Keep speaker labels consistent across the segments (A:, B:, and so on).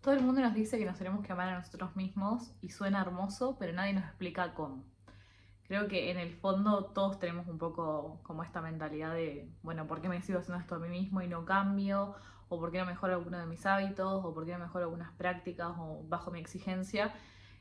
A: Todo el mundo nos dice que nos tenemos que amar a nosotros mismos y suena hermoso, pero nadie nos explica cómo. Creo que en el fondo todos tenemos un poco como esta mentalidad de, bueno, ¿por qué me sigo haciendo esto a mí mismo y no cambio? ¿O por qué no mejoro alguno de mis hábitos? ¿O por qué no mejoro algunas prácticas o bajo mi exigencia?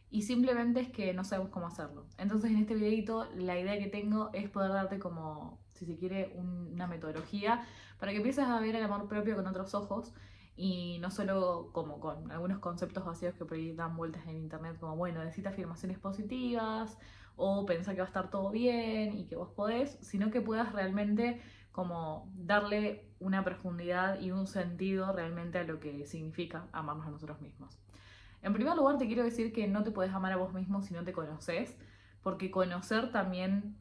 A: Y simplemente es que no sabemos cómo hacerlo. Entonces en este videito la idea que tengo es poder darte como, si se quiere, una metodología para que empieces a ver el amor propio con otros ojos y no solo como con algunos conceptos vacíos que por ahí dan vueltas en internet como, bueno, necesita afirmaciones positivas o pensar que va a estar todo bien y que vos podés, sino que puedas realmente como darle una profundidad y un sentido realmente a lo que significa amarnos a nosotros mismos. En primer lugar, te quiero decir que no te puedes amar a vos mismo si no te conoces, porque conocer también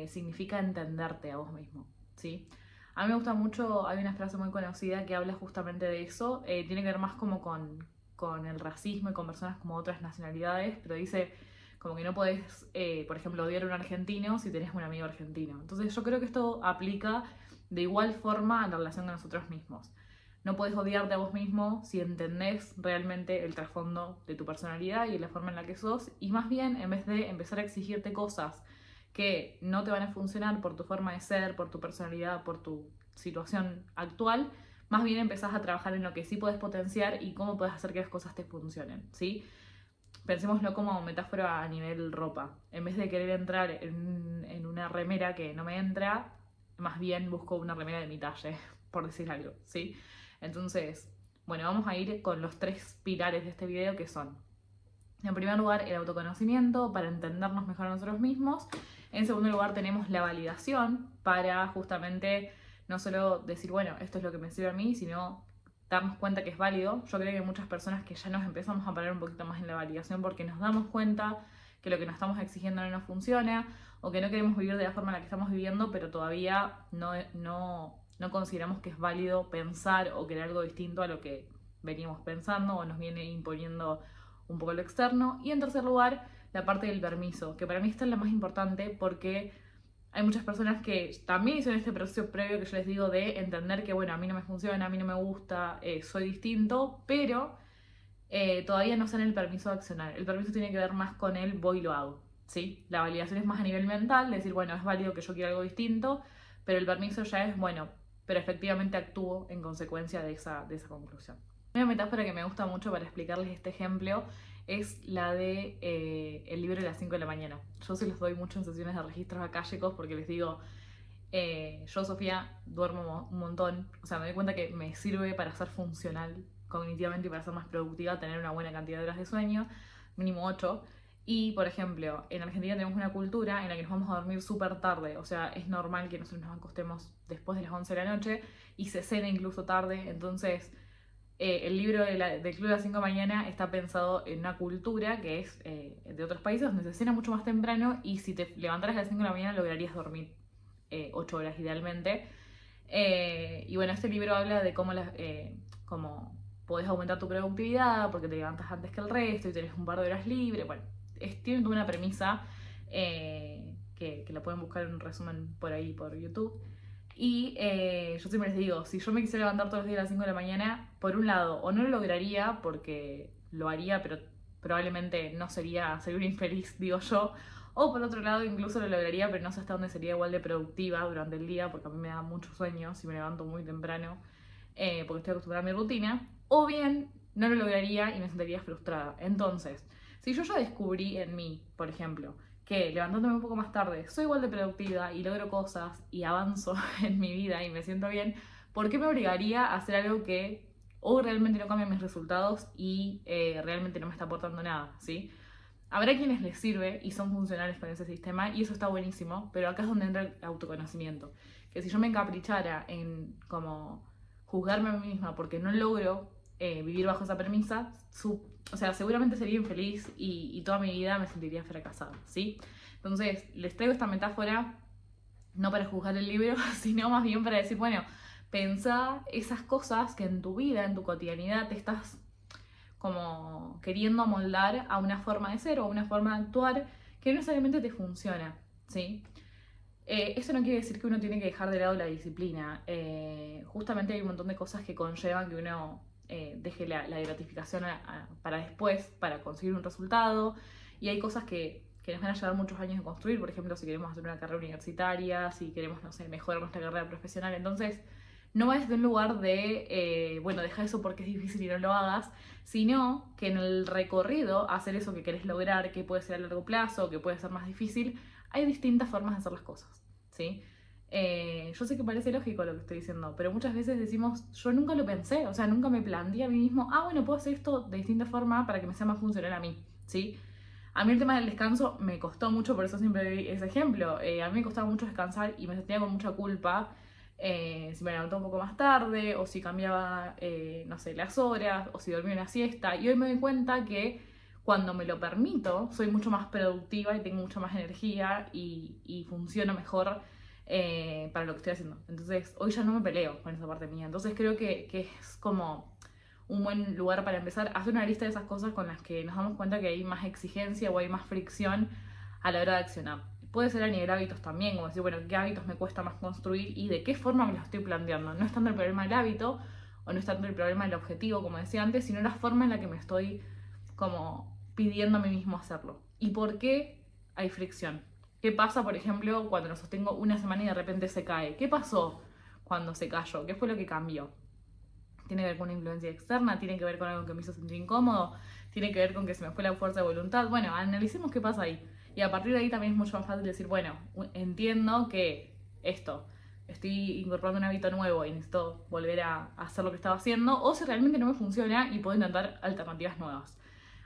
A: significa entenderte a vos mismo, ¿sí? A mí me gusta mucho, hay una frase muy conocida que habla justamente de eso, tiene que ver más como con el racismo y con personas como otras nacionalidades, pero dice como que no podés, por ejemplo, odiar a un argentino si tenés un amigo argentino. Entonces yo creo que esto aplica de igual forma en la relación con nosotros mismos. No puedes odiarte a vos mismo si entendés realmente el trasfondo de tu personalidad y la forma en la que sos. Y más bien, en vez de empezar a exigirte cosas que no te van a funcionar por tu forma de ser, por tu personalidad, por tu situación actual, más bien empezás a trabajar en lo que sí puedes potenciar y cómo puedes hacer que las cosas te funcionen, ¿sí? Pensémoslo como metáfora a nivel ropa. En vez de querer entrar en una remera que no me entra, más bien busco una remera de mi talle, por decir algo, ¿sí? Entonces, bueno, vamos a ir con los tres pilares de este video que son, en primer lugar, el autoconocimiento para entendernos mejor a nosotros mismos. En segundo lugar, tenemos la validación para justamente no solo decir, bueno, esto es lo que me sirve a mí, sino darnos cuenta que es válido. Yo creo que hay muchas personas que ya nos empezamos a parar un poquito más en la validación porque nos damos cuenta que lo que nos estamos exigiendo no nos funciona o que no queremos vivir de la forma en la que estamos viviendo, pero todavía no consideramos que es válido pensar o querer algo distinto a lo que venimos pensando o nos viene imponiendo un poco lo externo. Y en tercer lugar, la parte del permiso, que para mí esta es la más importante porque hay muchas personas que también hicieron este proceso previo que yo les digo de entender que, bueno, a mí no me funciona, a mí no me gusta, soy distinto, pero todavía no están en el permiso de accionar. El permiso tiene que ver más con el voy y lo hago, ¿sí? La validación es más a nivel mental, decir, bueno, es válido que yo quiera algo distinto, pero el permiso ya es, bueno, pero efectivamente actúo en consecuencia de esa conclusión. Una metáfora que me gusta mucho para explicarles este ejemplo es la de el libro de las 5 de la mañana. Yo se los doy mucho en sesiones de registros acálicos porque les digo, yo, Sofía, duermo un montón. O sea, me doy cuenta que me sirve para ser funcional cognitivamente y para ser más productiva, tener una buena cantidad de horas de sueño, mínimo 8. Y, por ejemplo, en Argentina tenemos una cultura en la que nos vamos a dormir súper tarde. O sea, es normal que nosotros nos acostemos después de las 11 de la noche y se cena incluso tarde. Entonces, el libro del Club de las 5 de la mañana está pensado en una cultura que es de otros países donde se cena mucho más temprano y si te levantaras a las 5 de la mañana lograrías dormir 8 horas idealmente. Y bueno, este libro habla de cómo podés aumentar tu productividad porque te levantas antes que el resto y tenés un par de horas libres. Bueno, tiene toda una premisa que la pueden buscar en un resumen por ahí, por YouTube. Y yo siempre les digo, si yo me quisiera levantar todos los días a las 5 de la mañana, por un lado, o no lo lograría porque lo haría, pero probablemente no sería un infeliz, digo yo, o por otro lado, incluso lo lograría, pero no sé hasta dónde sería igual de productiva durante el día, porque a mí me da mucho sueño si me levanto muy temprano, porque estoy acostumbrada a mi rutina, o bien no lo lograría y me sentiría frustrada. Entonces, si yo ya descubrí en mí, por ejemplo, que levantándome un poco más tarde soy igual de productiva y logro cosas y avanzo en mi vida y me siento bien, ¿por qué me obligaría a hacer algo que o realmente no cambia mis resultados y realmente no me está aportando nada, ¿sí? Habrá quienes les sirve y son funcionales con ese sistema y eso está buenísimo, pero acá es donde entra el autoconocimiento. Que si yo me encaprichara en como juzgarme a mí misma porque no logro vivir bajo esa premisa, o sea, seguramente sería infeliz y toda mi vida me sentiría fracasada, ¿sí? Entonces, les traigo esta metáfora no para juzgar el libro, sino más bien para decir, bueno, pensá esas cosas que en tu vida, en tu cotidianidad, te estás como queriendo moldar a una forma de ser o a una forma de actuar que no necesariamente te funciona, ¿sí? Eso no quiere decir que uno tiene que dejar de lado la disciplina. Justamente hay un montón de cosas que conllevan que uno deje la gratificación para después, para conseguir un resultado. Y hay cosas que nos van a llevar muchos años de construir, por ejemplo, si queremos hacer una carrera universitaria, si queremos, no sé, mejorar nuestra carrera profesional. Entonces, no va desde un lugar de, bueno, deja eso porque es difícil y no lo hagas, sino que en el recorrido, hacer eso que querés lograr, que puede ser a largo plazo, que puede ser más difícil, hay distintas formas de hacer las cosas, ¿sí? Yo sé que parece lógico lo que estoy diciendo, pero muchas veces decimos, yo nunca lo pensé, o sea, nunca me planteé a mí mismo, bueno, puedo hacer esto de distinta forma para que me sea más funcional a mí, ¿sí? A mí el tema del descanso me costó mucho, por eso siempre doy ese ejemplo. A mí me costaba mucho descansar y me sentía con mucha culpa si me levantaba un poco más tarde o si cambiaba, no sé, las horas o si dormía una siesta. Y hoy me doy cuenta que cuando me lo permito, soy mucho más productiva y tengo mucha más energía y funciono mejor para lo que estoy haciendo. Entonces, hoy ya no me peleo con esa parte mía. Entonces, creo que es como un buen lugar para empezar a hacer una lista de esas cosas con las que nos damos cuenta que hay más exigencia o hay más fricción a la hora de accionar. Puede ser a nivel hábitos también, como decir, bueno, qué hábitos me cuesta más construir y de qué forma me los estoy planteando. No es tanto el problema del hábito o no es tanto el problema del objetivo, como decía antes, sino la forma en la que me estoy como pidiendo a mí mismo hacerlo. ¿Y por qué hay fricción? ¿Qué pasa, por ejemplo, cuando lo sostengo una semana y de repente se cae? ¿Qué pasó cuando se cayó? ¿Qué fue lo que cambió? Tiene que ver con una influencia externa, tiene que ver con algo que me hizo sentir incómodo, tiene que ver con que se me fue la fuerza de voluntad. Bueno, analicemos qué pasa ahí. Y a partir de ahí también es mucho más fácil decir, bueno, entiendo que estoy incorporando un hábito nuevo y necesito volver a hacer lo que estaba haciendo, o si realmente no me funciona y puedo intentar alternativas nuevas.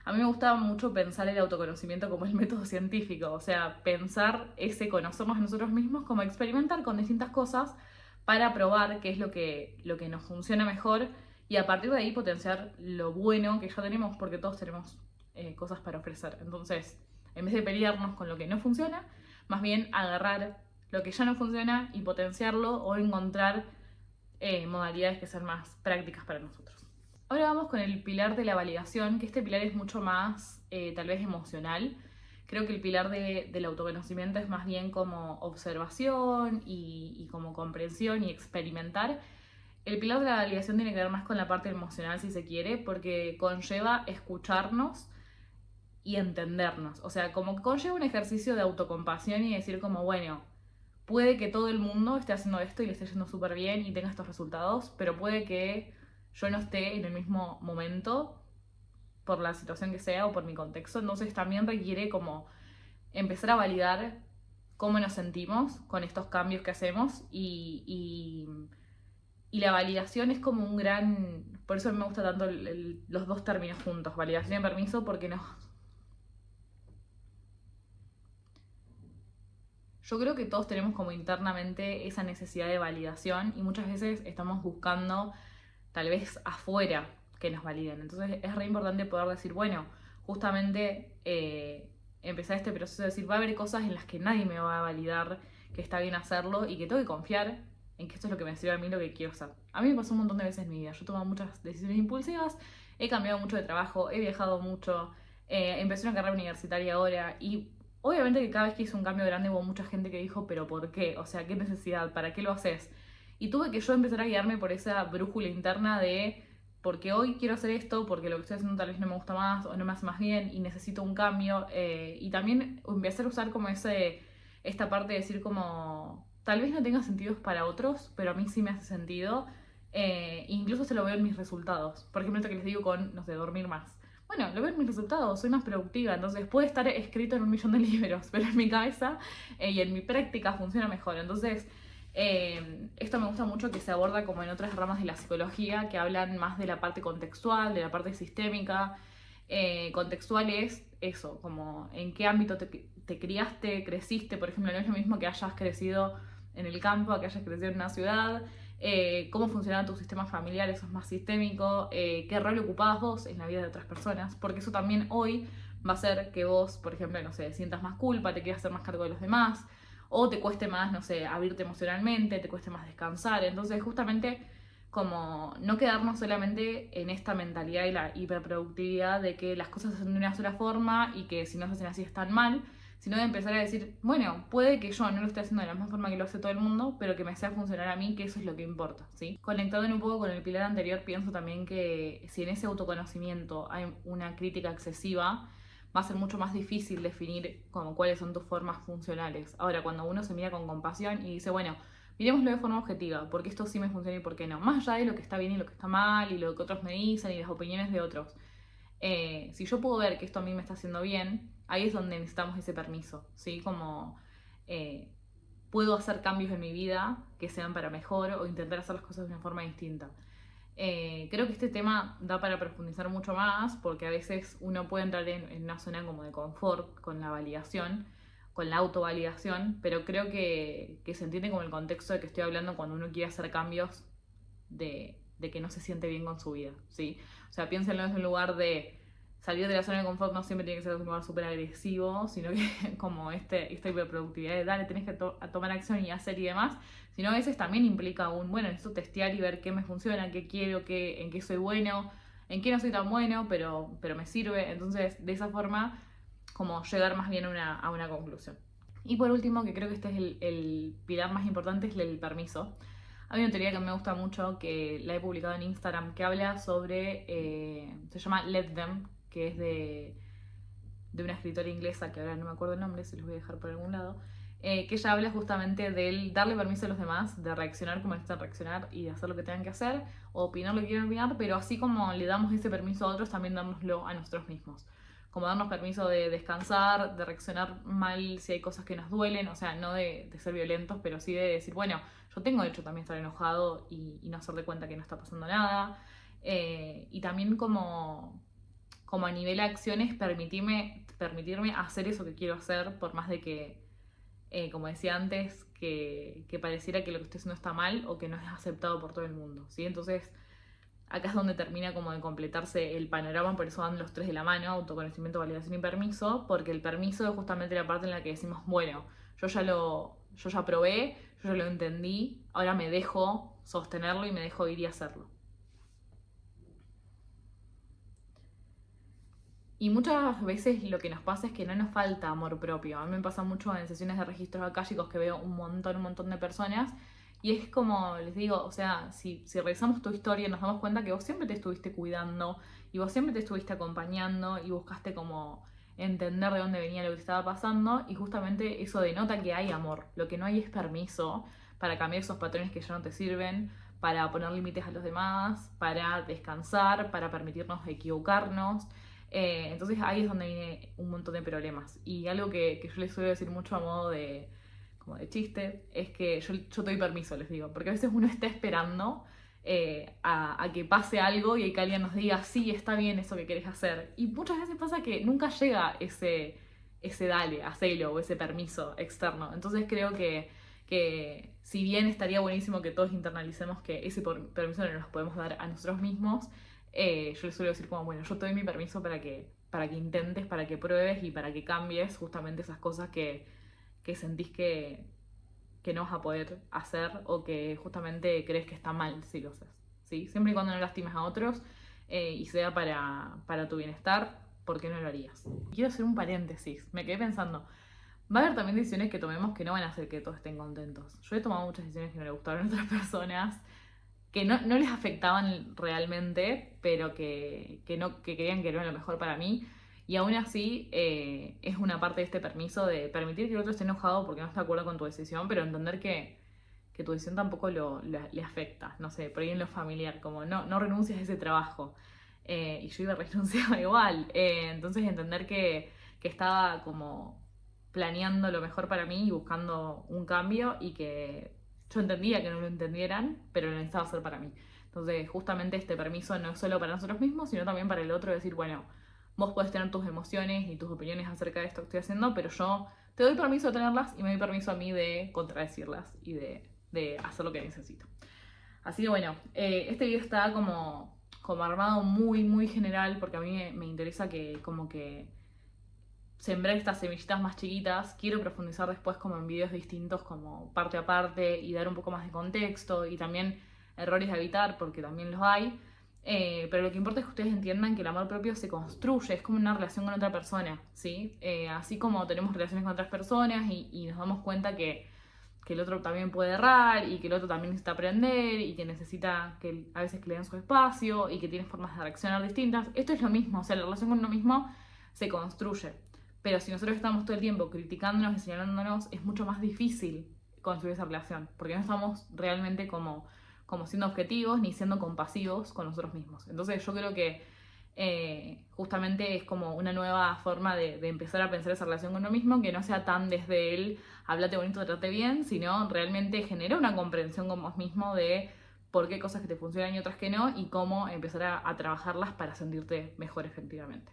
A: A mí me gustaba mucho pensar el autoconocimiento como el método científico, o sea, pensar ese conocernos a nosotros mismos como experimentar con distintas cosas para probar qué es lo que nos funciona mejor y a partir de ahí potenciar lo bueno que ya tenemos, porque todos tenemos cosas para ofrecer. Entonces, en vez de pelearnos con lo que no funciona, más bien agarrar lo que ya no funciona y potenciarlo o encontrar modalidades que sean más prácticas para nosotros. Ahora vamos con el pilar de la validación, que este pilar es mucho más tal vez emocional. Creo que el pilar del autoconocimiento es más bien como observación y como comprensión y experimentar. El pilar de la validación tiene que ver más con la parte emocional, si se quiere, porque conlleva escucharnos y entendernos. O sea, como conlleva un ejercicio de autocompasión y decir como, bueno, puede que todo el mundo esté haciendo esto y le esté yendo súper bien y tenga estos resultados, pero puede que yo no esté en el mismo momento por la situación que sea o por mi contexto. Entonces también requiere como empezar a validar cómo nos sentimos con estos cambios que hacemos y la validación es como un gran... Por eso me gusta tanto los dos términos juntos, validación y permiso, porque nos... Yo creo que todos tenemos como internamente esa necesidad de validación y muchas veces estamos buscando tal vez afuera que nos validen. Entonces es re importante poder decir, bueno, justamente empezar este proceso de decir, va a haber cosas en las que nadie me va a validar que está bien hacerlo y que tengo que confiar en que esto es lo que me sirve a mí, lo que quiero hacer. A mí me pasó un montón de veces en mi vida. Yo he tomado muchas decisiones impulsivas, he cambiado mucho de trabajo, he viajado mucho, empecé una carrera universitaria ahora y obviamente que cada vez que hice un cambio grande hubo mucha gente que dijo, pero ¿por qué? O sea, ¿qué necesidad? ¿Para qué lo haces? Y tuve que yo empezar a guiarme por esa brújula interna de porque hoy quiero hacer esto, porque lo que estoy haciendo tal vez no me gusta más o no me hace más bien y necesito un cambio. Y también empezar a usar como esta parte de decir como, tal vez no tenga sentidos para otros, pero a mí sí me hace sentido. Incluso se lo veo en mis resultados. Por ejemplo, esto que les digo con, no sé, dormir más. Bueno, lo veo en mis resultados, soy más productiva, entonces puede estar escrito en 1.000.000 de libros, pero en mi cabeza y en mi práctica funciona mejor. Entonces, esto me gusta mucho que se aborda como en otras ramas de la psicología que hablan más de la parte contextual, de la parte sistémica. Contextual es eso, como en qué ámbito te criaste, creciste, por ejemplo, no es lo mismo que hayas crecido en el campo, a que hayas crecido en una ciudad, cómo funcionaba tu sistema familiar, eso es más sistémico, qué rol ocupabas vos en la vida de otras personas, porque eso también hoy va a hacer que vos, por ejemplo, no sé, sientas más culpa, te quieras hacer más cargo de los demás, o te cueste más, no sé, abrirte emocionalmente, te cueste más descansar. Entonces, justamente, como no quedarnos solamente en esta mentalidad y la hiperproductividad de que las cosas se hacen de una sola forma y que si no se hacen así están mal, sino de empezar a decir, bueno, puede que yo no lo esté haciendo de la misma forma que lo hace todo el mundo, pero que me sea funcionar a mí, que eso es lo que importa, ¿sí? Conectando un poco con el pilar anterior, pienso también que si en ese autoconocimiento hay una crítica excesiva, va a ser mucho más difícil definir como cuáles son tus formas funcionales. Ahora, cuando uno se mira con compasión y dice, bueno, miremoslo de forma objetiva, porque esto sí me funciona y por qué no, más allá de lo que está bien y lo que está mal, y lo que otros me dicen y las opiniones de otros. Si yo puedo ver que esto a mí me está haciendo bien, ahí es donde necesitamos ese permiso, ¿sí? Como eh, puedo hacer cambios en mi vida que sean para mejor o intentar hacer las cosas de una forma distinta. Creo que este tema da para profundizar mucho más porque a veces uno puede entrar en una zona como de confort con la validación, con la autovalidación, pero creo que se entiende como el contexto de que estoy hablando cuando uno quiere hacer cambios de que no se siente bien con su vida, ¿sí? O sea, piénsenlo desde un lugar de salir de la zona de confort no siempre tiene que ser desde un lugar súper agresivo, sino que como esta hiperproductividad de dale, tenés que tomar acción y hacer y demás, sino a veces también implica bueno, necesito testear y ver qué me funciona, qué quiero, en qué soy bueno, en qué no soy tan bueno, pero me sirve. Entonces, de esa forma, como llegar más bien a una conclusión. Y por último, que creo que este es el pilar más importante, es el permiso. Hay una teoría que me gusta mucho, que la he publicado en Instagram, que habla sobre, se llama Let Them, que es de una escritora inglesa, que ahora no me acuerdo el nombre, se los voy a dejar por algún lado, que ella habla justamente del darle permiso a los demás, de reaccionar como necesitan reaccionar y de hacer lo que tengan que hacer, o opinar lo que quieran opinar, pero así como le damos ese permiso a otros, también dárnoslo a nosotros mismos. Como darnos permiso de descansar, de reaccionar mal si hay cosas que nos duelen, o sea, no de ser violentos, pero sí de decir, bueno, yo tengo derecho también a estar enojado y no hacer de cuenta que no está pasando nada. Y también como a nivel de acciones, permitirme hacer eso que quiero hacer, por más de que, como decía antes, que pareciera que lo que estoy haciendo está mal o que no es aceptado por todo el mundo, ¿sí? Entonces, acá es donde termina como de completarse el panorama, por eso van los tres de la mano, autoconocimiento, validación y permiso, porque el permiso es justamente la parte en la que decimos, bueno, yo ya probé, yo ya lo entendí, ahora me dejo sostenerlo y me dejo ir y hacerlo. Y muchas veces lo que nos pasa es que no nos falta amor propio. A mí me pasa mucho en sesiones de registros akáshicos que veo un montón de personas. Y es como les digo, o sea, si revisamos tu historia nos damos cuenta que vos siempre te estuviste cuidando y vos siempre te estuviste acompañando y buscaste como entender de dónde venía lo que te estaba pasando y justamente eso denota que hay amor. Lo que no hay es permiso para cambiar esos patrones que ya no te sirven, para poner límites a los demás, para descansar, para permitirnos equivocarnos. Entonces ahí es donde viene un montón de problemas. Y algo que yo les suelo decir mucho a modo de, como de chiste, es que yo te doy permiso, les digo, porque a veces uno está esperando a que pase algo y que alguien nos diga, sí, está bien eso que querés hacer. Y muchas veces pasa que nunca llega ese dale, hacelo o ese permiso externo. Entonces creo que si bien estaría buenísimo que todos internalicemos que ese permiso no nos podemos dar a nosotros mismos, yo les suelo decir como, bueno, yo te doy mi permiso para que intentes, para que pruebes y para que cambies justamente esas cosas que sentís que no vas a poder hacer o que justamente crees que está mal si lo haces, ¿sí? Siempre y cuando no lastimes a otros y sea para tu bienestar, ¿por qué no lo harías? Quiero hacer un paréntesis, me quedé pensando, va a haber también decisiones que tomemos que no van a hacer que todos estén contentos. Yo he tomado muchas decisiones que no le gustaron a otras personas, que no les afectaban realmente, pero que querían que era lo mejor para mí. Y aún así es una parte de este permiso de permitir que el otro esté enojado porque no está de acuerdo con tu decisión, pero entender que tu decisión tampoco le afecta. No sé, por ahí en lo familiar, como no renuncias a ese trabajo. Y yo iba a renunciar igual. Entonces entender que estaba como planeando lo mejor para mí y buscando un cambio y que yo entendía que no lo entendieran, pero lo necesitaba hacer para mí. Entonces, justamente este permiso no es solo para nosotros mismos, sino también para el otro, decir, bueno, vos podés tener tus emociones y tus opiniones acerca de esto que estoy haciendo, pero yo te doy permiso de tenerlas y me doy permiso a mí de contradecirlas y de hacer lo que necesito. Así que bueno, este video está como armado muy general porque a mí me interesa que como que sembrar estas semillitas más chiquitas. Quiero profundizar después como en videos distintos, como parte a parte y dar un poco más de contexto y también errores a evitar porque también los hay. Pero lo que importa es que ustedes entiendan que el amor propio se construye, es como una relación con otra persona, ¿sí? Así como tenemos relaciones con otras personas y nos damos cuenta que el otro también puede errar y que el otro también necesita aprender y que necesita que a veces que le den su espacio y que tiene formas de reaccionar distintas. Esto es lo mismo, o sea, la relación con uno mismo se construye. Pero si nosotros estamos todo el tiempo criticándonos y señalándonos, es mucho más difícil construir esa relación, porque no estamos realmente como siendo objetivos ni siendo compasivos con nosotros mismos. Entonces yo creo que justamente es como una nueva forma de empezar a pensar esa relación con uno mismo, que no sea tan desde el háblate bonito, trate bien, sino realmente genera una comprensión con vos mismo de por qué hay cosas que te funcionan y otras que no, y cómo empezar a trabajarlas para sentirte mejor efectivamente.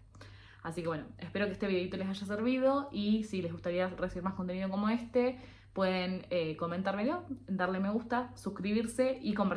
A: Así que bueno, espero que este videito les haya servido y si les gustaría recibir más contenido como este, pueden comentármelo, darle me gusta, suscribirse y compartir.